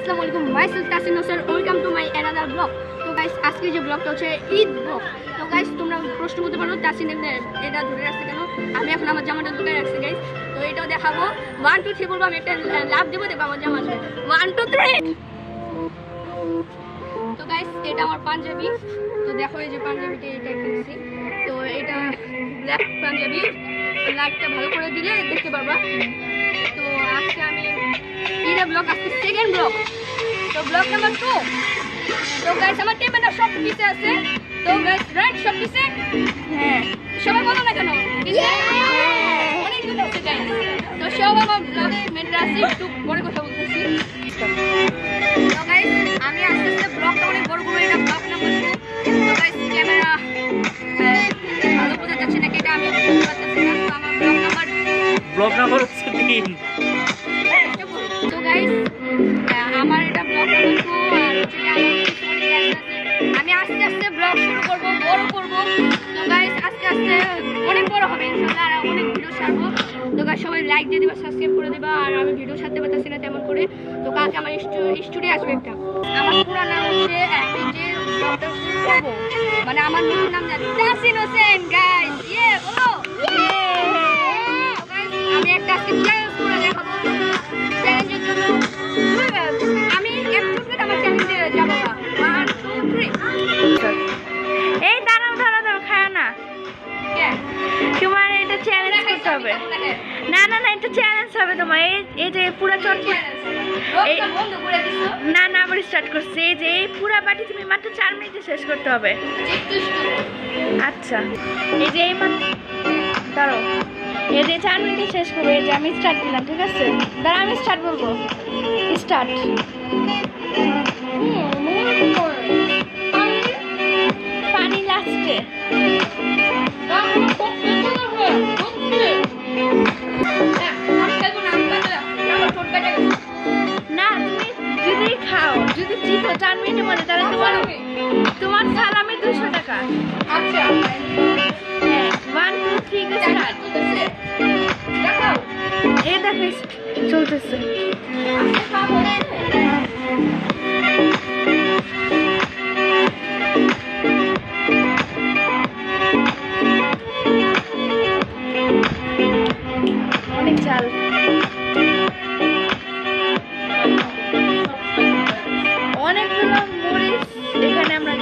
আসসালামু আলাইকুম myself Tasin Hossain welcome to my another blog. তো গাইস আজকে যে ব্লগটা হচ্ছে ঈদ ব্লগ। তো গাইস তোমরা প্রশ্ন করতে পারো তাসিন এটা ধরে রাখছে কেন, আমি এখন আমার জামাটা ধরে রাখছি গাইস। তো এটাও দেখাবো 1 2 3 বলবো, আমি একটা লাভ দেবো, দেখবো আমার জামা আসবে 1 2 3। তো গাইস এটা আমার পাঞ্জাবি। তো দেখো এই যে পাঞ্জাবিটা এটা কিনছি। তো এটা ব্ল্যাক পাঞ্জাবি, লাইটটা ভালো করে দিলে দেখতে পারবা। তো আজকে আমি ঈদের ব্লগ, আজকে সেকেন্ড ব্লগ, তো ব্লগ নাম্বার 2। তো গাইস আমার টেবিলটা সব পিছে আছে। তো গাইস রাইট সব পিছে, হ্যাঁ সবাই বলো না কেন পিছে, অনেক দূর আছে গাইস। তো সব আমার ব্লগ মেটরা আছে, একটু বড় কথা বলতেছি। তো গাইস আমি আস্তে আস্তে ব্লগটা অনেক বড় করব, এটা ব্লগ নাম্বার 2। তো গাইস ক্যামেরা ভালো বোঝা যাচ্ছে নাকি এটা আমি বুঝতে পারতেছি না। তো আমার ব্লগ নাম্বার হচ্ছে 3। তো গাইস আমার এটা ব্লগ নাম্বার 2 আর হচ্ছে আমি আস্তে আস্তে ব্লগ শুরু করব, বড় করব। তো গাইস আস্তে আস্তে অনেক বড় হবে ইনশাআল্লাহ, আর অনেক ভিডিও ছাড়বো। তো গাইস সবাই লাইক দিয়ে দিবা, সাবস্ক্রাইব করে দিবা। আর আমি ভিডিও ছাড়তে পারতেছি না তেমন করে। তো কালকে আমার স্টুডিও আসবে একটা। আমার পুরো নাম হচ্ছে আমি যে ব্লগটা শুরু করব, মানে আমার নতুন নাম জানি তাসিন হোসেন গাইস। বলো আমি একটা আজকে চ্যালেঞ্জ করে দেখাবো। চ্যালেঞ্জের জন্য আমি একটু আমার চ্যালেঞ্জে যাবো না। 1 2 3। এই দাঁড়াও দাঁড়াও দাঁড়াও, খায় না, তোমার এটা চ্যালেঞ্জ করতে হবে। না না না, এটা চ্যালেঞ্জ হবে তোমার। এই যে পুরা চটপট, না না আবার স্টার্ট করছে। এই যে এই পুরা বাটি তুমি মাত্র 4 মিনিটে শেষ করতে হবে। আচ্ছা এই যে এই দাঁড়াও, এই যে 4 মিনিটে শেষ করবো। এই যে আমি স্টার্ট দিলাম, ঠিক আছে? দাঁড়া আমি স্টার্ট বলবো, স্টার্ট। পানি লাস্টে। না তুমি যদি খাও, যদি জিতো 4 মিনিটের মধ্যে, তাহলে তোমার সালামি 200 টাকা। আচ্ছা 1 2 3 স্টার্ট। এই দেখো চলতেছে। অনেক চাল। অনেকগুলো মরিচ এখানে আমরা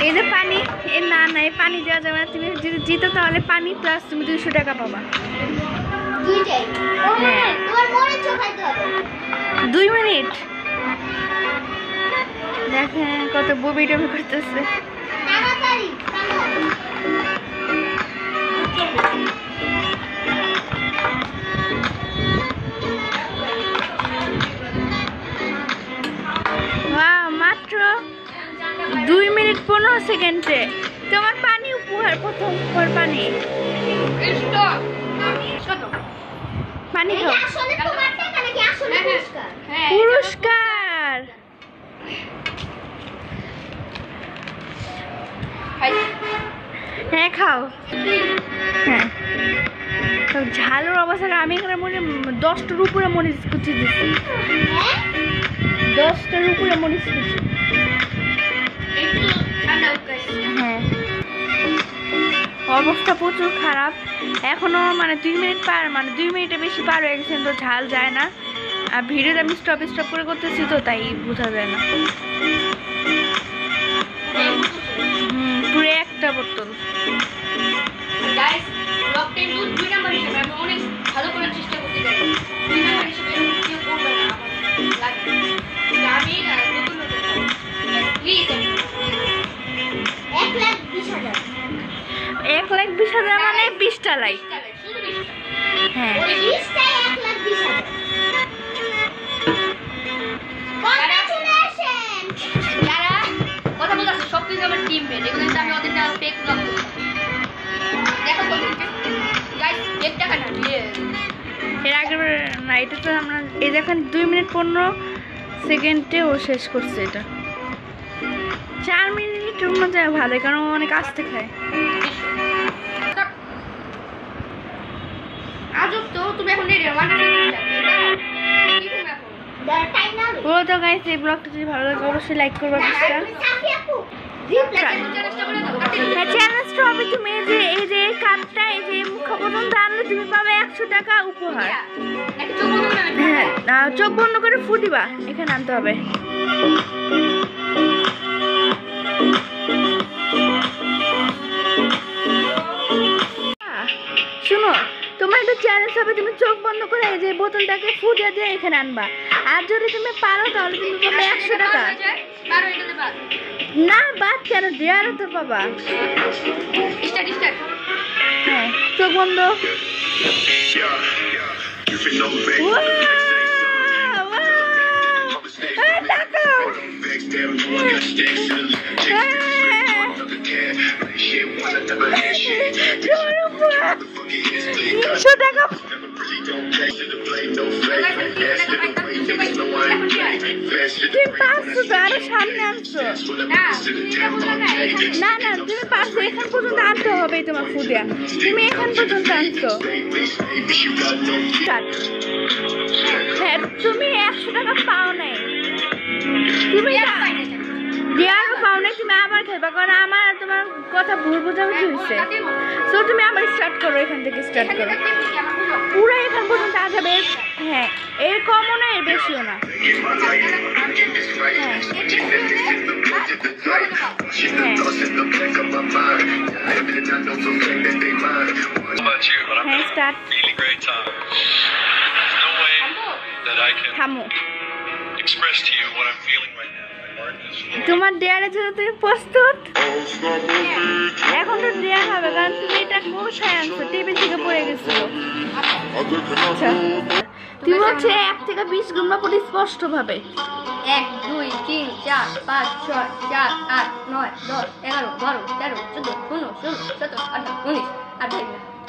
এই যে পানি, না না এই পানি দেওয়া যাবে না। তুমি যদি জিতো তাহলে পানি প্লাস তুমি 200 টাকা পাবা। 2 মিনিট দেখেন কত ববি টবি করতেছে। মাত্র 2 মিনিট 15 সেকেন্ডে তোমার পানি উপহার, প্রথম উপহার পানি। পানি খাও। পুরস্কার হ্যাঁ খাও। হ্যাঁ ঝালের অবস্থা। আমি এখানে মনে 10টার উপরে মরিচ কুচি দিচ্ছি, 10টার উপরে মরিচ কুচি। হ্যাঁ অবস্থা প্রচুর খারাপ। এখনো মানে 2 মিনিট পার, মানে 2 মিনিটে বেশি পার হয়ে গেছে, তো ঝাল যায় না। আর ভিডিওটা আমি স্টপ করে করতেছি, তো তাই বোঝা যায় না। পুরো একটা বোতল। এক লাখ 20,000 মানে 20টা লাইক। হ্যাঁ যারা কথা বলতেছে সব কিছু আমার টিমমেট, এগুলো আমি ওদের ফেক ব্লগ না, এটা তো আমরা এই দেখেন 2 মিনিট 15 সেকেন্ডে ও শেষ করছে। এটা 4 মিনিটের মধ্যে ভালো, কারণ ও অনেক আস্তে খায়। আজব তো, তুমি এখন রেডি হও, মানে ও তো গাইস, এই ব্লগটা যদি ভালো লাগে অবশ্যই লাইক করবা, চ্যালেঞ্জটা হবে তুমি এই যে কাপটা এই যে মুখ পর্যন্ত আনলে তুমি পাবে 100 টাকা উপহার। হ্যাঁ, চোখ বন্ধ করে ফু দিবা, এখানে আনতে হবে। শুনো, তোমার একটা চ্যালেঞ্জ হবে, তুমি চোখ বন্ধ করে এই যে বোতলটাকে ফু দিয়ে এখানে আনবা। আর যদি তুমি পারো তাহলে তুমি পাবে 100 টাকা। না বাদ কেন, দেয়ারও তো পাবা। হ্যাঁ, চোখ বন্ধ। আরো সামনে আনছো না, না তুমি পারছো, এখান পর্যন্ত আনতে হবে তোমার ফুডিয়া, তুমি এখান পর্যন্ত আনছো। হ্যাঁ, তুমি 100 টাকা পাও নাই, তুমি দেওয়ারও পাও নাই, তুমি আবার খাইবা, কারণ আমার তোমার কথা ভুল বোঝাবুঝি হয়েছে। তো তুমি আবার স্টার্ট করো, এখান থেকে স্টার্ট করো, পুরো এখান পর্যন্ত আগাবে। হ্যাঁ, এর কমও না এর বেশিও না। হ্যাঁ, স্টার্ট। থামো, তোমার দেয়ারের জন্য তুমি প্রস্তুত? এখন তো দেয়া হবে, কারণ তুমি এটা বসায় আনছো, টেবিল থেকে পড়ে গেছিল। আচ্ছা, তুমি হচ্ছে 1 থেকে 20 গুণবা পড়ি স্পষ্ট ভাবে। 1 2 3 4 5 6 7 8 9 10 11 12 13 14 15 16 17 18 19 28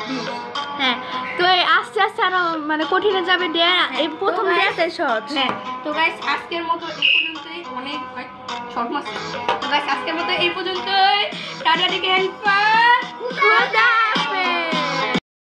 20। হ্যাঁ, তো আস্তে আস্তে আরো মানে কঠিনে যাবে দেয়া, এই প্রথম দেয়াতে সহজ। হ্যাঁ, তো গাইস আজকের মতো এই পর্যন্তই, অনেক শর্ট মাস। তো গাইস আজকের মতো এই পর্যন্তই, টাটা টেকেন, খোদা।